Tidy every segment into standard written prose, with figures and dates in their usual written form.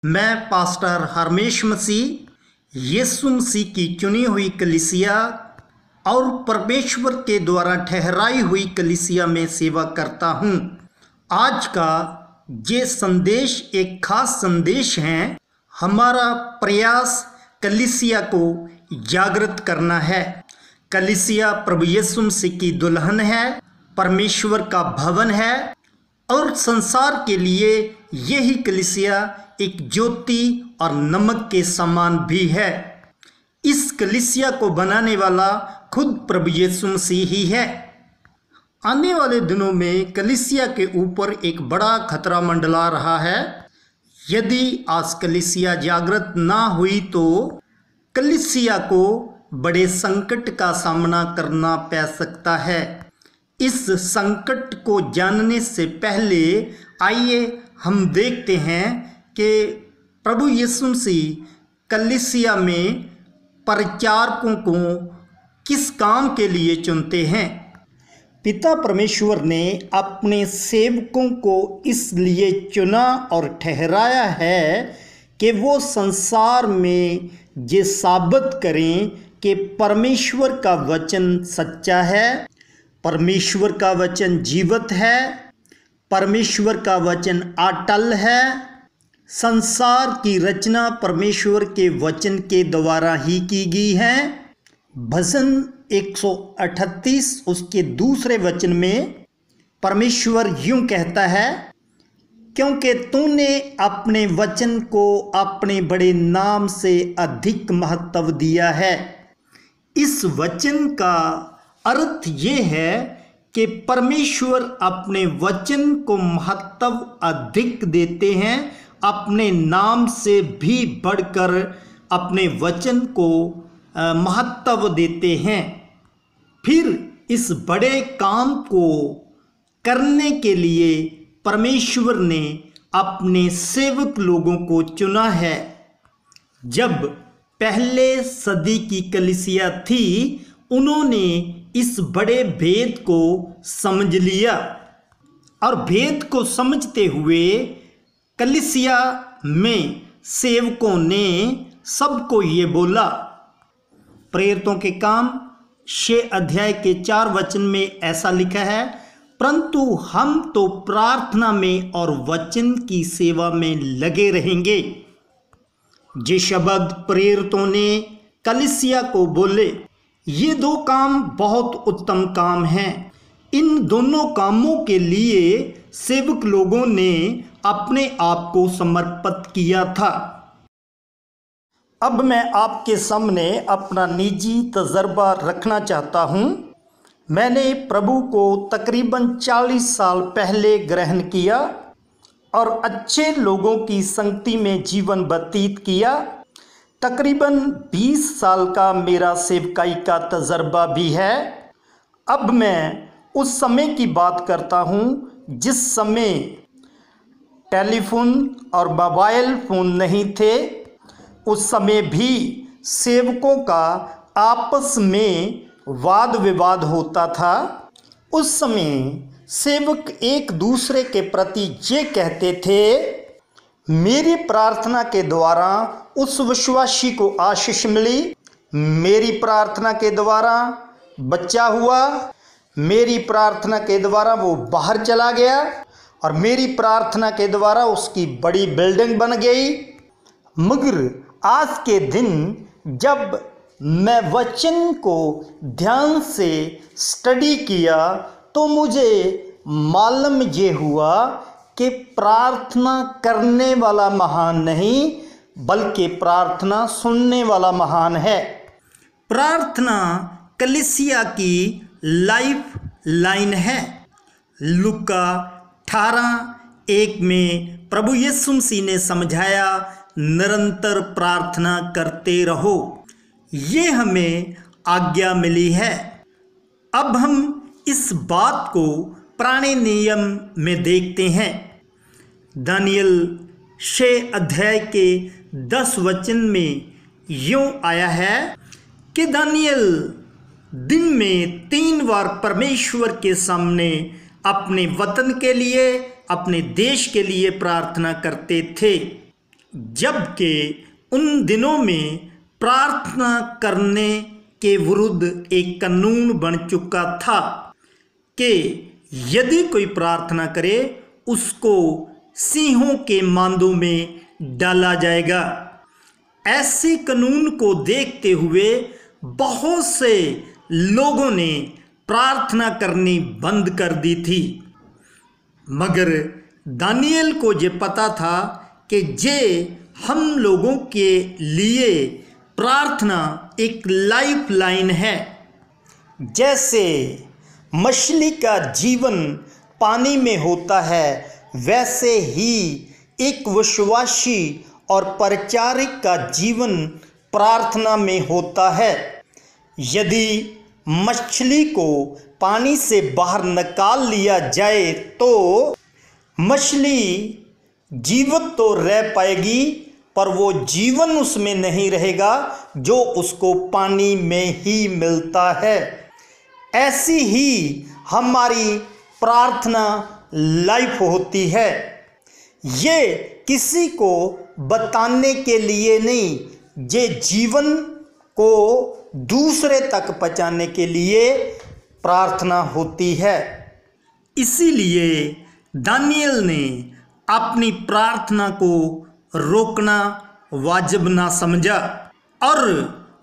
मैं पास्टर हरमेश मसीह यीशु मसीह की चुनी हुई कलीसिया और परमेश्वर के द्वारा ठहराई हुई कलीसिया में सेवा करता हूँ। आज का ये संदेश एक खास संदेश है। हमारा प्रयास कलीसिया को जागृत करना है। कलीसिया प्रभु यीशु मसीह की दुल्हन है, परमेश्वर का भवन है और संसार के लिए यही कलीसिया एक ज्योति और नमक के समान भी है। इस कलीसिया को बनाने वाला खुद प्रभु यीशु मसीह ही है। आने वाले दिनों में कलीसिया के ऊपर एक बड़ा खतरा मंडला रहा है। यदि आज कलीसिया जागृत ना हुई तो कलीसिया को बड़े संकट का सामना करना पड़ सकता है। इस संकट को जानने से पहले आइए हम देखते हैं कि प्रभु यीशु मसीह कलीसिया में परिचारकों को किस काम के लिए चुनते हैं। पिता परमेश्वर ने अपने सेवकों को इसलिए चुना और ठहराया है कि वो संसार में ये साबित करें कि परमेश्वर का वचन सच्चा है, परमेश्वर का वचन जीवित है, परमेश्वर का वचन अटल है। संसार की रचना परमेश्वर के वचन के द्वारा ही की गई है। भजन 138 उसके दूसरे वचन में परमेश्वर यूं कहता है, क्योंकि तूने अपने वचन को अपने बड़े नाम से अधिक महत्व दिया है। इस वचन का अर्थ ये है कि परमेश्वर अपने वचन को महत्व अधिक देते हैं, अपने नाम से भी बढ़कर अपने वचन को महत्व देते हैं। फिर इस बड़े काम को करने के लिए परमेश्वर ने अपने सेवक लोगों को चुना है। जब पहले सदी की कलीसिया थी, उन्होंने इस बड़े भेद को समझ लिया और भेद को समझते हुए कलीसिया में सेवकों ने सबको ये बोला। प्रेरितों के काम 6 अध्याय के 4 वचन में ऐसा लिखा है, परंतु हम तो प्रार्थना में और वचन की सेवा में लगे रहेंगे। ये शब्द प्रेरितों ने कलीसिया को बोले। ये 2 काम बहुत उत्तम काम हैं। इन दोनों कामों के लिए सेवक लोगों ने अपने आप को समर्पित किया था। अब मैं आपके सामने अपना निजी तजर्बा रखना चाहता हूँ। मैंने प्रभु को तकरीबन 40 साल पहले ग्रहण किया और अच्छे लोगों की संगति में जीवन व्यतीत किया। तकरीबन 20 साल का मेरा सेवकाई का तजर्बा भी है। अब मैं उस समय की बात करता हूँ जिस समय टेलीफोन और मोबाइल फ़ोन नहीं थे। उस समय भी सेवकों का आपस में वाद विवाद होता था। उस समय सेवक एक दूसरे के प्रति ये कहते थे, मेरी प्रार्थना के द्वारा उस विश्वासी को आशीष मिली, मेरी प्रार्थना के द्वारा बच्चा हुआ, मेरी प्रार्थना के द्वारा वो बाहर चला गया और मेरी प्रार्थना के द्वारा उसकी बड़ी बिल्डिंग बन गई। मगर आज के दिन जब मैं वचन को ध्यान से स्टडी किया तो मुझे मालूम ये हुआ कि प्रार्थना करने वाला महान नहीं बल्कि प्रार्थना सुनने वाला महान है। प्रार्थना कलीसिया की लाइफ लाइन है। लूका 18:1 में प्रभु यीशु मसीह ने समझाया, निरंतर प्रार्थना करते रहो। ये हमें आज्ञा मिली है। अब हम इस बात को पुराने नियम में देखते हैं। दानियल 6 अध्याय के 10 वचन में यूं आया है कि दानियल दिन में 3 बार परमेश्वर के सामने अपने वतन के लिए, अपने देश के लिए प्रार्थना करते थे। जबकि उन दिनों में प्रार्थना करने के विरुद्ध एक कानून बन चुका था कि यदि कोई प्रार्थना करे उसको सिंहों के मांदों में डाला जाएगा। ऐसे कानून को देखते हुए बहुत से लोगों ने प्रार्थना करनी बंद कर दी थी, मगर दानियल को ये पता था कि ये हम लोगों के लिए प्रार्थना एक लाइफ लाइन है। जैसे मछली का जीवन पानी में होता है, वैसे ही एक विश्वासी और परिचारक का जीवन प्रार्थना में होता है। यदि मछली को पानी से बाहर निकाल लिया जाए तो मछली जीवित तो रह पाएगी, पर वो जीवन उसमें नहीं रहेगा जो उसको पानी में ही मिलता है। ऐसी ही हमारी प्रार्थना लाइफ होती है। ये किसी को बताने के लिए नहीं, ये जीवन को दूसरे तक पहुंचाने के लिए प्रार्थना होती है। इसीलिए दानियल ने अपनी प्रार्थना को रोकना वाजिब ना समझा और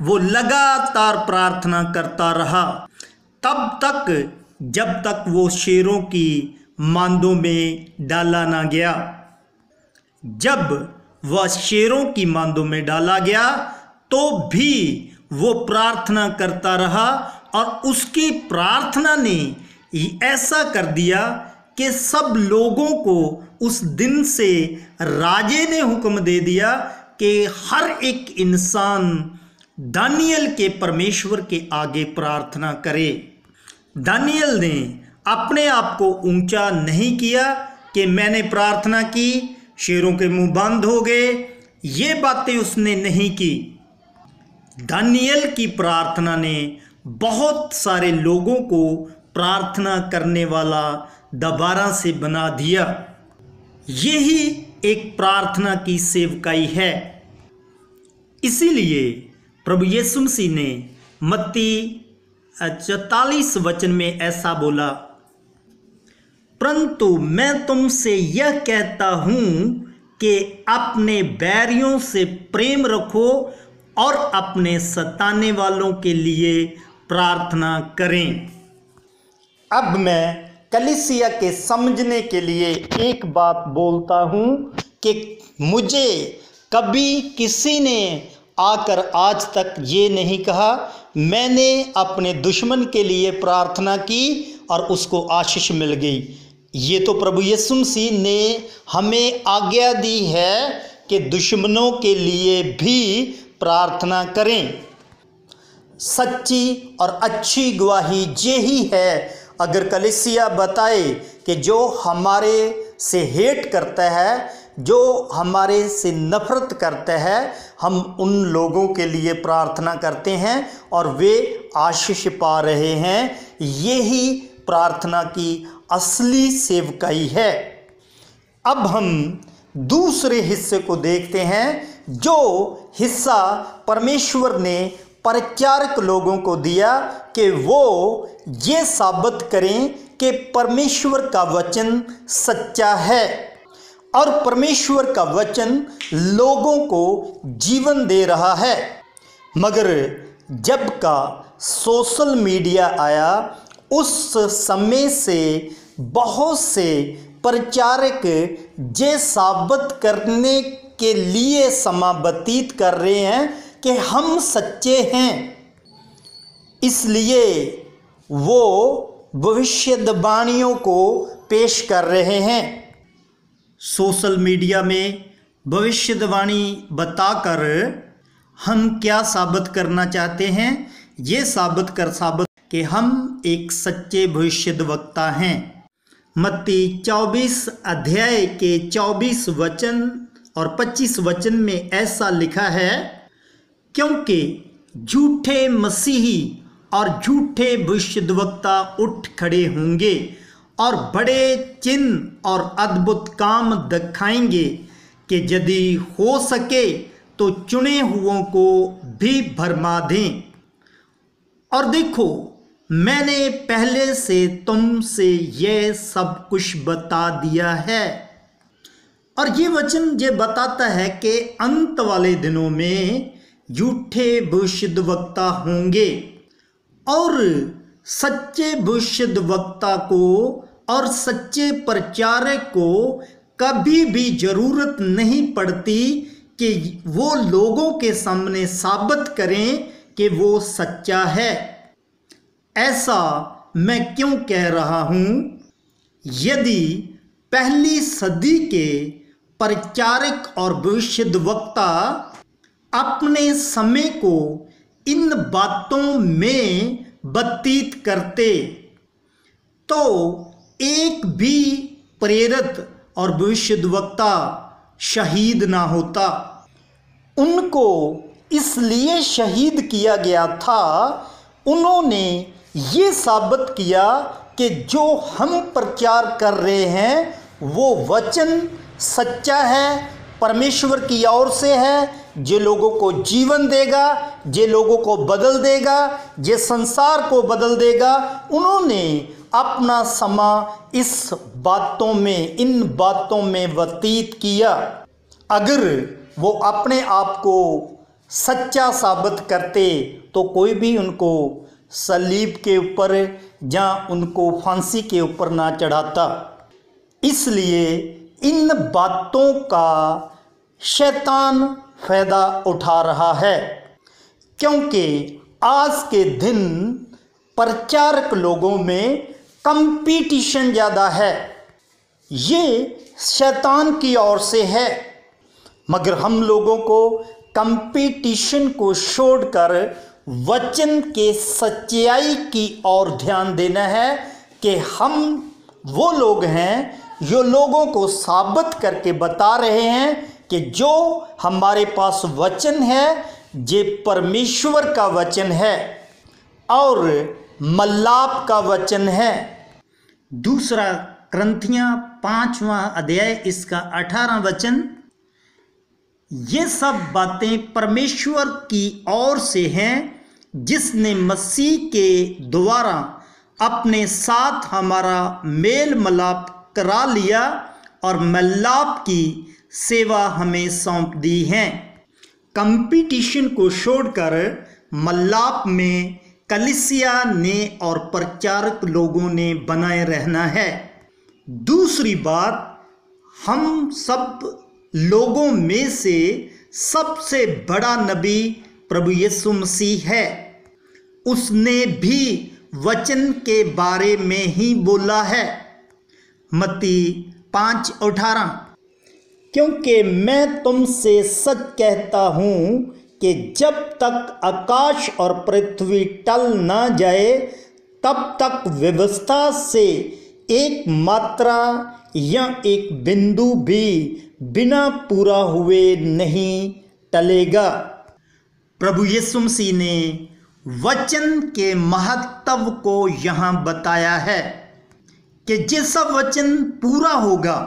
वो लगातार प्रार्थना करता रहा तब तक जब तक वो शेरों की मांदों में डाला ना गया। जब वह शेरों की मांदों में डाला गया तो भी वो प्रार्थना करता रहा और उसकी प्रार्थना ने ऐसा कर दिया कि सब लोगों को उस दिन से राजे ने हुक्म दे दिया कि हर एक इंसान दानियल के परमेश्वर के आगे प्रार्थना करे। दानियल ने अपने आप को ऊंचा नहीं किया कि मैंने प्रार्थना की, शेरों के मुंह बंद हो गए, ये बातें उसने नहीं की। दानियल की प्रार्थना ने बहुत सारे लोगों को प्रार्थना करने वाला दोबारा से बना दिया। यही एक प्रार्थना की सेवकाई है। इसीलिए प्रभु यीशु मसीह ने मत्ती 44 वचन में ऐसा बोला, परंतु मैं तुमसे यह कहता हूं कि अपने बैरियों से प्रेम रखो और अपने सताने वालों के लिए प्रार्थना करें। अब मैं कलीसिया के समझने के लिए एक बात बोलता हूं कि मुझे कभी किसी ने आकर आज तक ये नहीं कहा मैंने अपने दुश्मन के लिए प्रार्थना की और उसको आशीष मिल गई। ये तो प्रभु यीशु मसीह ने हमें आज्ञा दी है कि दुश्मनों के लिए भी प्रार्थना करें। सच्ची और अच्छी गवाही यही है, अगर कलीसिया बताए कि जो हमारे से हेट करता है, जो हमारे से नफरत करता है, हम उन लोगों के लिए प्रार्थना करते हैं और वे आशीष पा रहे हैं। यही प्रार्थना की असली सेवकाई है। अब हम दूसरे हिस्से को देखते हैं, जो हिस्सा परमेश्वर ने परिचारक लोगों को दिया कि वो ये साबित करें कि परमेश्वर का वचन सच्चा है और परमेश्वर का वचन लोगों को जीवन दे रहा है। मगर जब का सोशल मीडिया आया, उस समय से बहुत से परिचारक ये साबित करने के लिए समय व्यतीत कर रहे हैं कि हम सच्चे हैं, इसलिए वो भविष्यवाणियों को पेश कर रहे हैं। सोशल मीडिया में भविष्यवाणी बताकर हम क्या साबित करना चाहते हैं? ये साबित कि हम एक सच्चे भविष्यद्वक्ता हैं। मत्ती 24 अध्याय के 24 वचन और 25 वचन में ऐसा लिखा है, क्योंकि झूठे मसीही और झूठे भविष्यद्वक्ता उठ खड़े होंगे और बड़े चिन्ह और अद्भुत काम दिखाएंगे कि यदि हो सके तो चुने हुओं को भी भरमा दें। और देखो, मैंने पहले से तुमसे यह सब कुछ बता दिया है। और ये वचन ये बताता है कि अंत वाले दिनों में झूठे भविष्यद्वक्ता होंगे और सच्चे भविष्यद्वक्ता को और सच्चे प्रचारक को कभी भी जरूरत नहीं पड़ती कि वो लोगों के सामने साबित करें कि वो सच्चा है। ऐसा मैं क्यों कह रहा हूँ? यदि पहली सदी के प्रचारक और भविष्यद्वक्ता अपने समय को इन बातों में व्यतीत करते तो एक भी प्रेरित और भविष्यद्वक्ता शहीद ना होता। उनको इसलिए शहीद किया गया था, उन्होंने ये साबित किया कि जो हम प्रचार कर रहे हैं वो वचन सच्चा है, परमेश्वर की ओर से है, जो लोगों को जीवन देगा, जे लोगों को बदल देगा, जे संसार को बदल देगा। उन्होंने अपना समय इस बातों में, इन बातों में व्यतीत किया। अगर वो अपने आप को सच्चा साबित करते तो कोई भी उनको सलीब के ऊपर या उनको फांसी के ऊपर ना चढ़ाता। इसलिए इन बातों का शैतान फायदा उठा रहा है, क्योंकि आज के दिन प्रचारक लोगों में कंपटीशन ज़्यादा है। ये शैतान की ओर से है, मगर हम लोगों को कंपटीशन को छोड़कर वचन के सच्चाई की ओर ध्यान देना है कि हम वो लोग हैं जो लोगों को साबित करके बता रहे हैं कि जो हमारे पास वचन है ये परमेश्वर का वचन है और मल्लाप का वचन है। दूसरा क्रंथियाँ 5वां अध्याय इसका 18 वचन, ये सब बातें परमेश्वर की ओर से हैं जिसने मसीह के द्वारा अपने साथ हमारा मेल मिलाप करा लिया और मिलाप की सेवा हमें सौंप दी है। कंपटीशन को छोड़कर मिलाप में कलीसिया ने और प्रचारक लोगों ने बनाए रहना है। दूसरी बात, हम सब लोगों में से सबसे बड़ा नबी प्रभु यीशु मसीह है। उसने भी वचन के बारे में ही बोला है। मत्ती 5:18, क्योंकि मैं तुमसे सच कहता हूँ कि जब तक आकाश और पृथ्वी टल ना जाए तब तक व्यवस्था से एक मात्रा या एक बिंदु भी बिना पूरा हुए नहीं टलेगा। प्रभु यीशु मसीह ने वचन के महत्व को यहाँ बताया है कि जैसा वचन पूरा होगा।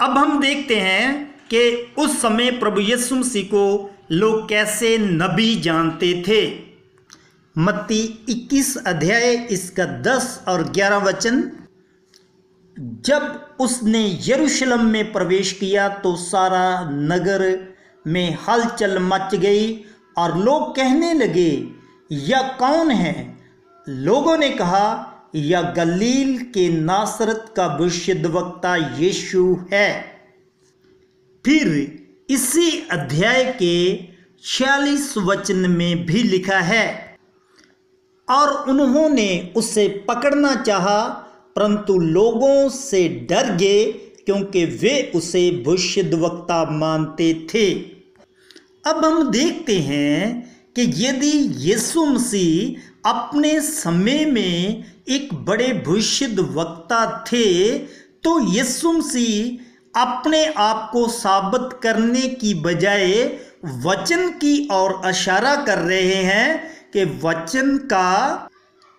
अब हम देखते हैं कि उस समय प्रभु यीशु मसीह को लोग कैसे नबी जानते थे। मत्ती 21 अध्याय इसका 10 और 11 वचन, जब उसने यरूशलेम में प्रवेश किया तो सारा नगर में हलचल मच गई और लोग कहने लगे, यह कौन है? लोगों ने कहा, यह गलील के नासरत का भविष्यद्वक्ता यीशु है। फिर इसी अध्याय के 46 वचन में भी लिखा है, और उन्होंने उसे पकड़ना चाहा परंतु लोगों से डर गए क्योंकि वे उसे भविष्यद्वक्ता मानते थे। अब हम देखते हैं कि यदि यीशु मसीह अपने समय में एक बड़े भविष्यद्वक्ता थे तो यीशु मसीह अपने आप को साबित करने की बजाय वचन की ओर इशारा कर रहे हैं कि वचन का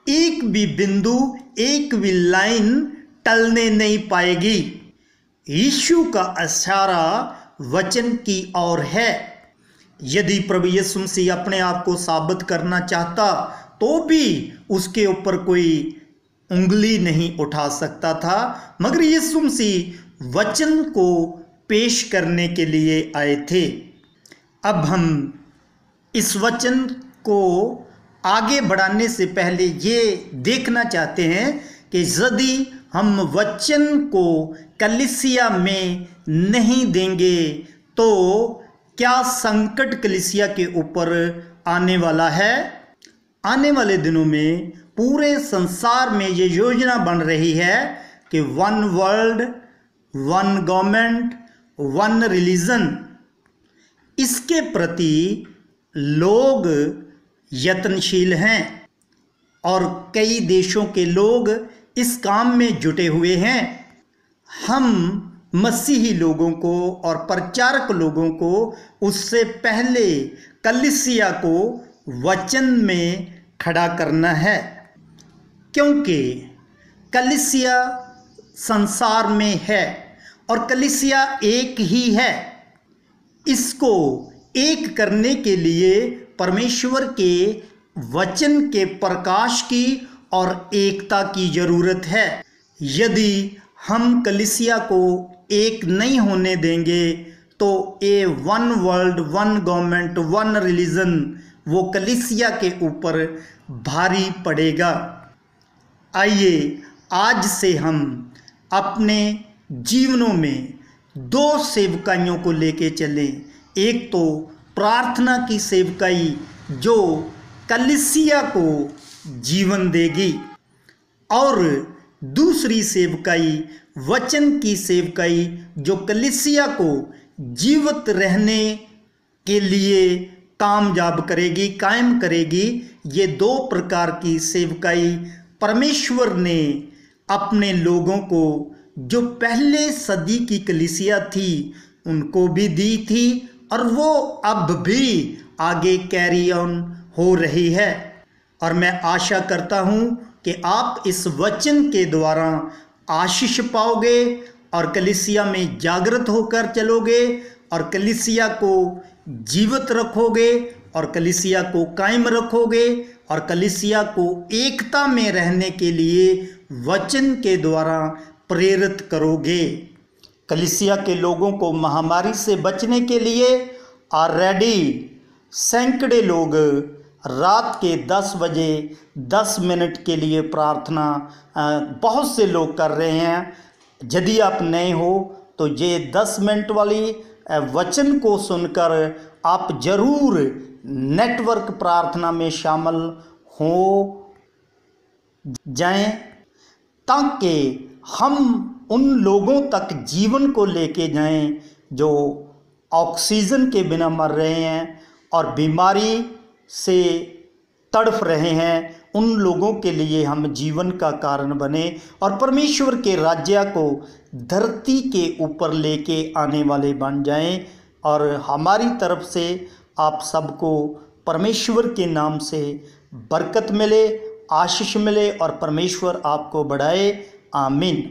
एक भी बिंदु, एक भी लाइन टलने नहीं पाएगी। यीशु का इशारा वचन की ओर है। यदि प्रभु यीशु मसीह अपने आप को साबित करना चाहता तो भी उसके ऊपर कोई उंगली नहीं उठा सकता था, मगर यीशु मसीह वचन को पेश करने के लिए आए थे। अब हम इस वचन को आगे बढ़ाने से पहले ये देखना चाहते हैं कि यदि हम वचन को कलीसिया में नहीं देंगे तो क्या संकट कलीसिया के ऊपर आने वाला है। आने वाले दिनों में पूरे संसार में ये योजना बन रही है कि one world, one government, one religion, इसके प्रति लोग यत्नशील हैं और कई देशों के लोग इस काम में जुटे हुए हैं। हम मसीही लोगों को और प्रचारक लोगों को उससे पहले कलीसिया को वचन में खड़ा करना है, क्योंकि कलीसिया संसार में है और कलीसिया एक ही है। इसको एक करने के लिए परमेश्वर के वचन के प्रकाश की और एकता की जरूरत है। यदि हम कलीसिया को एक नहीं होने देंगे तो ये one world, one government, one religion वो कलीसिया के ऊपर भारी पड़ेगा। आइए आज से हम अपने जीवनों में दो सेवकाइयों को लेके चलें। एक तो प्रार्थना की सेवकाई जो कलीसिया को जीवन देगी, और दूसरी सेवकाई वचन की सेवकाई जो कलीसिया को जीवित रहने के लिए कामयाब करेगी, कायम करेगी। ये दो प्रकार की सेवकाई परमेश्वर ने अपने लोगों को जो पहले सदी की कलीसिया थी उनको भी दी थी, और वो अब भी आगे कैरी ऑन हो रही है। और मैं आशा करता हूँ कि आप इस वचन के द्वारा आशीष पाओगे और कलीसिया में जागृत होकर चलोगे और कलीसिया को जीवित रखोगे और कलीसिया को कायम रखोगे और कलीसिया को एकता में रहने के लिए वचन के द्वारा प्रेरित करोगे। कलीसिया के लोगों को महामारी से बचने के लिए ऑलरेडी सैकड़े लोग रात के 10 बजे 10 मिनट के लिए प्रार्थना बहुत से लोग कर रहे हैं। यदि आप नए हो तो ये 10 मिनट वाली वचन को सुनकर आप जरूर नेटवर्क प्रार्थना में शामिल हो जाएं, ताकि हम उन लोगों तक जीवन को लेके जाएं जो ऑक्सीजन के बिना मर रहे हैं और बीमारी से तड़फ रहे हैं। उन लोगों के लिए हम जीवन का कारण बने और परमेश्वर के राज्य को धरती के ऊपर लेके आने वाले बन जाएं। और हमारी तरफ से आप सबको परमेश्वर के नाम से बरकत मिले, आशीष मिले और परमेश्वर आपको बढ़ाए। आमीन।